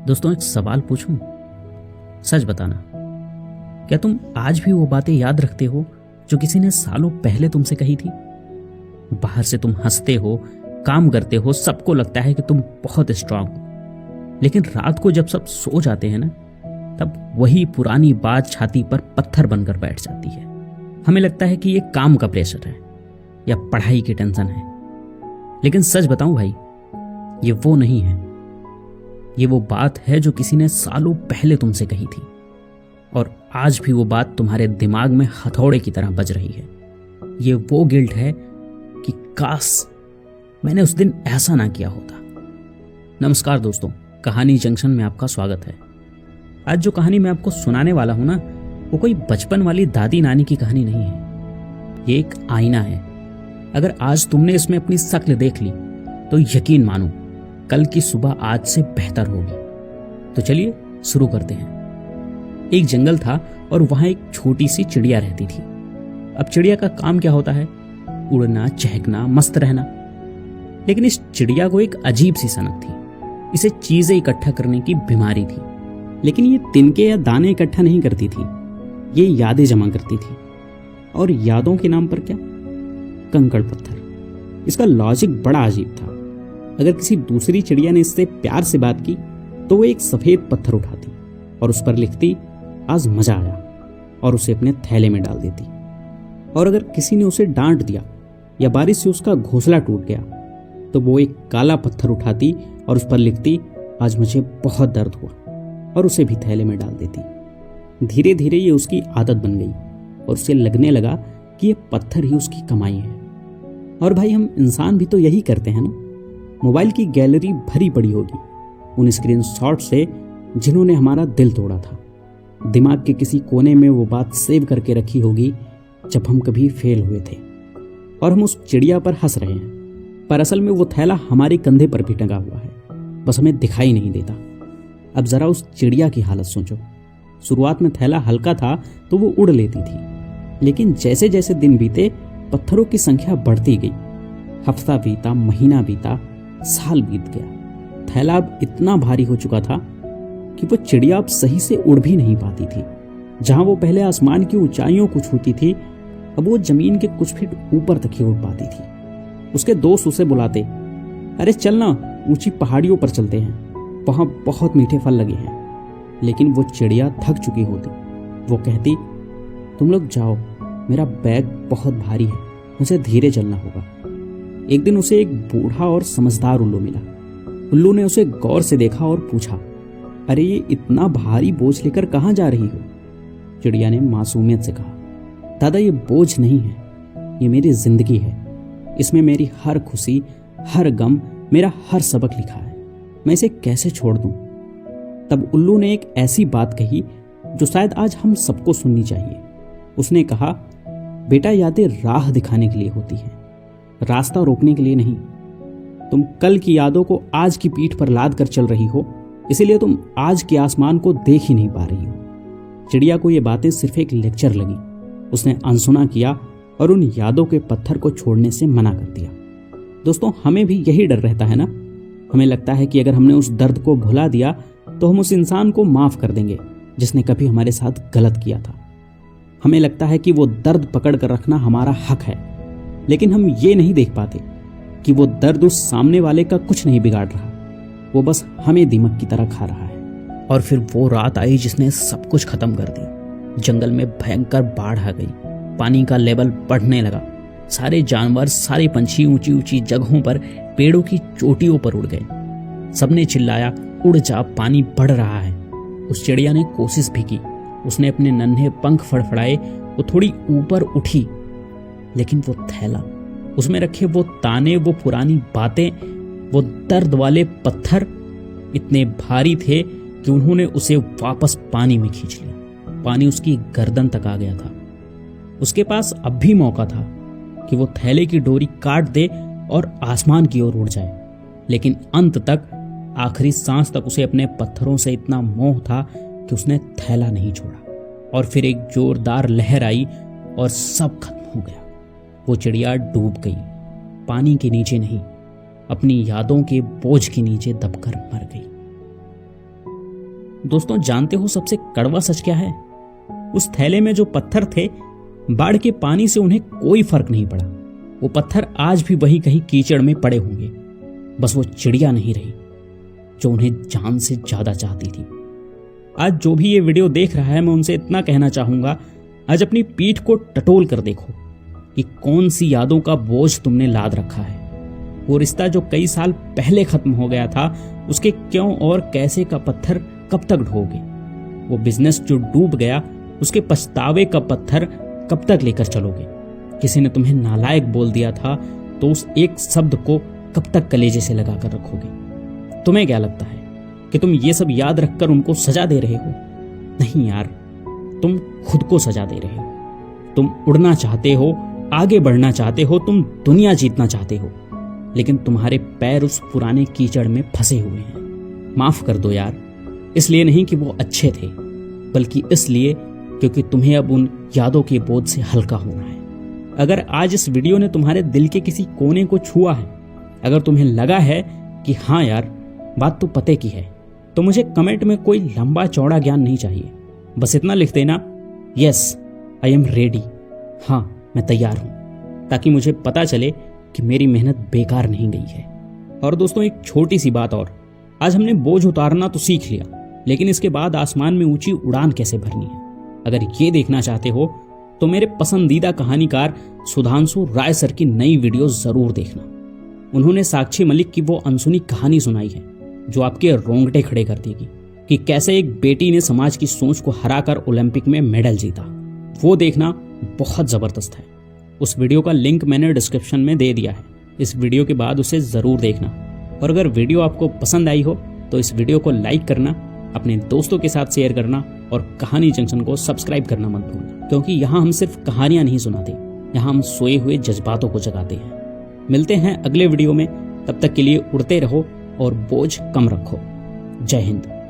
दोस्तों, एक सवाल पूछूं? सच बताना, क्या तुम आज भी वो बातें याद रखते हो जो किसी ने सालों पहले तुमसे कही थी? बाहर से तुम हंसते हो, काम करते हो, सबको लगता है कि तुम बहुत स्ट्रांग हो, लेकिन रात को जब सब सो जाते हैं ना, तब वही पुरानी बात छाती पर पत्थर बनकर बैठ जाती है। हमें लगता है कि ये काम का प्रेशर है या पढ़ाई की टेंशन है, लेकिन सच बताऊं भाई, ये वो नहीं है। ये वो बात है जो किसी ने सालों पहले तुमसे कही थी और आज भी वो बात तुम्हारे दिमाग में हथौड़े की तरह बज रही है। ये वो गिल्ट है कि काश मैंने उस दिन ऐसा ना किया होता। नमस्कार दोस्तों, कहानी जंक्शन में आपका स्वागत है। आज जो कहानी मैं आपको सुनाने वाला हूं ना, वो कोई बचपन वाली दादी नानी की कहानी नहीं है। ये एक आईना है। अगर आज तुमने इसमें अपनी शक्ल देख ली तो यकीन मानो कल की सुबह आज से बेहतर होगी। तो चलिए शुरू करते हैं। एक जंगल था और वहां एक छोटी सी चिड़िया रहती थी। अब चिड़िया का काम क्या होता है? उड़ना, चहकना, मस्त रहना। लेकिन इस चिड़िया को एक अजीब सी सनक थी। इसे चीजें इकट्ठा करने की बीमारी थी। लेकिन ये तिनके या दाने इकट्ठा नहीं करती थी, ये यादें जमा करती थी। और यादों के नाम पर क्या? कंकड़ पत्थर। इसका लॉजिक बड़ा अजीब था। अगर किसी दूसरी चिड़िया ने इससे प्यार से बात की तो वो एक सफेद पत्थर उठाती और उस पर लिखती आज मजा आया और उसे अपने थैले में डाल देती। और अगर किसी ने उसे डांट दिया या बारिश से उसका घोंसला टूट गया तो वो एक काला पत्थर उठाती और उस पर लिखती आज मुझे बहुत दर्द हुआ और उसे भी थैले में डाल देती। धीरे धीरे ये उसकी आदत बन गई और उसे लगने लगा कि ये पत्थर ही उसकी कमाई है। और भाई, हम इंसान भी तो यही करते हैं ना। मोबाइल की गैलरी भरी पड़ी होगी उन स्क्रीनशॉट से जिन्होंने हमारा दिल तोड़ा था। दिमाग के किसी कोने में वो बात सेव करके रखी होगी जब हम कभी फेल हुए थे और हम उस चिड़िया पर हंस रहे हैं, पर असल में वो थैला हमारे कंधे पर भी टंगा हुआ है, बस हमें दिखाई नहीं देता। अब जरा उस चिड़िया की हालत सोचो। शुरुआत में थैला हल्का था तो वो उड़ लेती थी, लेकिन जैसे जैसे दिन बीते पत्थरों की संख्या बढ़ती गई। हफ्ता बीता, महीना बीता, साल बीत गया। थैला अब इतना भारी हो चुका था कि वो चिड़िया अब सही से उड़ भी नहीं पाती थी। जहां वो पहले आसमान की ऊंचाइयों को छूती थी, अब वो जमीन के कुछ फीट ऊपर तक ही उड़ पाती थी। उसके दोस्त उसे बुलाते, अरे चलना, ऊंची पहाड़ियों पर चलते हैं, वहां बहुत मीठे फल लगे हैं। लेकिन वो चिड़िया थक चुकी होती। वो कहती, तुम लोग जाओ, मेरा बैग बहुत भारी है, मुझे धीरे चलना होगा। एक दिन उसे एक बूढ़ा और समझदार उल्लू मिला। उल्लू ने उसे गौर से देखा और पूछा, अरे ये इतना भारी बोझ लेकर कहाँ जा रही हो? चिड़िया ने मासूमियत से कहा, दादा ये बोझ नहीं है, ये मेरी जिंदगी है। इसमें मेरी हर खुशी, हर गम, मेरा हर सबक लिखा है। मैं इसे कैसे छोड़ दूं? तब उल्लू ने एक ऐसी बात कही जो शायद आज हम सबको सुननी चाहिए। उसने कहा, बेटा, यादें राह दिखाने के लिए होती हैं, रास्ता रोकने के लिए नहीं। तुम कल की यादों को आज की पीठ पर लाद कर चल रही हो, इसीलिए तुम आज के आसमान को देख ही नहीं पा रही हो। चिड़िया को ये बातें सिर्फ एक लेक्चर लगी। उसने अनसुना किया और उन यादों के पत्थर को छोड़ने से मना कर दिया। दोस्तों, हमें भी यही डर रहता है ना। हमें लगता है कि अगर हमने उस दर्द को भुला दिया तो हम उस इंसान को माफ कर देंगे जिसने कभी हमारे साथ गलत किया था। हमें लगता है कि वो दर्द पकड़ कर रखना हमारा हक है, लेकिन हम ये नहीं देख पाते कि वो दर्द उस सामने वाले का कुछ नहीं बिगाड़ रहा, वो बस हमें दीमक की तरह खा रहा है। और फिर वो रात आई जिसने सब कुछ खत्म कर दिया। जंगल में भयंकर बाढ़ आ गई, पानी का लेवल बढ़ने लगा। सारे जानवर, सारे पंछी ऊंची ऊंची जगहों पर, पेड़ों की चोटियों पर उड़ गए। सबने चिल्लाया, उड़ जा, पानी बढ़ रहा है। उस चिड़िया ने कोशिश भी की। उसने अपने नन्हे पंख फड़फड़ाए, वो थोड़ी ऊपर उठी, लेकिन वो थैला, उसमें रखे वो ताने, वो पुरानी बातें, वो दर्द वाले पत्थर इतने भारी थे कि उन्होंने उसे वापस पानी में खींच लिया। पानी उसकी गर्दन तक आ गया था। उसके पास अब भी मौका था कि वो थैले की डोरी काट दे और आसमान की ओर उड़ जाए, लेकिन अंत तक, आखिरी सांस तक उसे अपने पत्थरों से इतना मोह था कि उसने थैला नहीं छोड़ा। और फिर एक जोरदार लहर आई और सब खत्म हो गया। वो चिड़िया डूब गई, पानी के नीचे नहीं, अपनी यादों के बोझ के नीचे दबकर मर गई। दोस्तों, जानते हो सबसे कड़वा सच क्या है? उस थैले में जो पत्थर थे, बाढ़ के पानी से उन्हें कोई फर्क नहीं पड़ा। वो पत्थर आज भी वहीं कहीं कीचड़ में पड़े होंगे। बस वो चिड़िया नहीं रही जो उन्हें जान से ज्यादा चाहती थी। आज जो भी ये वीडियो देख रहा है, मैं उनसे इतना कहना चाहूंगा, आज अपनी पीठ को टटोल कर देखो कि कौन सी यादों का बोझ तुमने लाद रखा है। वो रिश्ता जो कई साल पहले खत्म हो गया था, उसके क्यों और कैसे का पत्थर कब तक ढोगे? वो बिजनेस जो डूब गया, उसके पछतावे का पत्थर कब तक लेकर चलोगे? किसी ने तुम्हें नालायक बोल दिया था तो उस एक शब्द को कब तक कलेजे से लगा कर रखोगे? तुम्हें क्या लगता है कि तुम ये सब याद रखकर उनको सजा दे रहे हो? नहीं यार, तुम खुद को सजा दे रहे हो। तुम उड़ना चाहते हो, आगे बढ़ना चाहते हो, तुम दुनिया जीतना चाहते हो, लेकिन तुम्हारे पैर उस पुराने कीचड़ में फंसे हुए हैं। माफ कर दो यार, इसलिए नहीं कि वो अच्छे थे, बल्कि इसलिए क्योंकि तुम्हें अब उन यादों के बोझ से हल्का होना है। अगर आज इस वीडियो ने तुम्हारे दिल के किसी कोने को छुआ है, अगर तुम्हें लगा है कि हाँ यार, बात तो पते की है, तो मुझे कमेंट में कोई लंबा चौड़ा ज्ञान नहीं चाहिए। बस इतना लिख देना, यस आई एम रेडी, हाँ मैं तैयार हूं, ताकि मुझे पता चले कि मेरी मेहनत बेकार नहीं गई है। और दोस्तों, एक छोटी सी बात और, आज हमने बोझ उतारना तो सीख लिया, लेकिन इसके बाद आसमान में ऊंची उड़ान कैसे भरनी है, अगर ये देखना चाहते हो तो मेरे पसंदीदा कहानीकार सुधांशु राय सर की नई वीडियो जरूर देखना। उन्होंने साक्षी मलिक की वो अनसुनी कहानी सुनाई है जो आपके रोंगटे खड़े कर देगी, कि कैसे एक बेटी ने समाज की सोच को हराकर ओलंपिक में मेडल जीता। वो देखना बहुत जबरदस्त है। उस वीडियो का लिंक मैंने डिस्क्रिप्शन में दे दिया है। इस वीडियो के बाद उसे जरूर देखना। और अगर वीडियो आपको पसंद आई हो तो इस वीडियो को लाइक करना, अपने दोस्तों के साथ शेयर करना और कहानी जंक्शन को सब्सक्राइब करना मत भूलना, क्योंकि यहाँ हम सिर्फ कहानियां नहीं सुनाते, यहाँ हम सोए हुए जज्बातों को जगाते हैं। मिलते हैं अगले वीडियो में, तब तक के लिए उड़ते रहो और बोझ कम रखो। जय हिंद।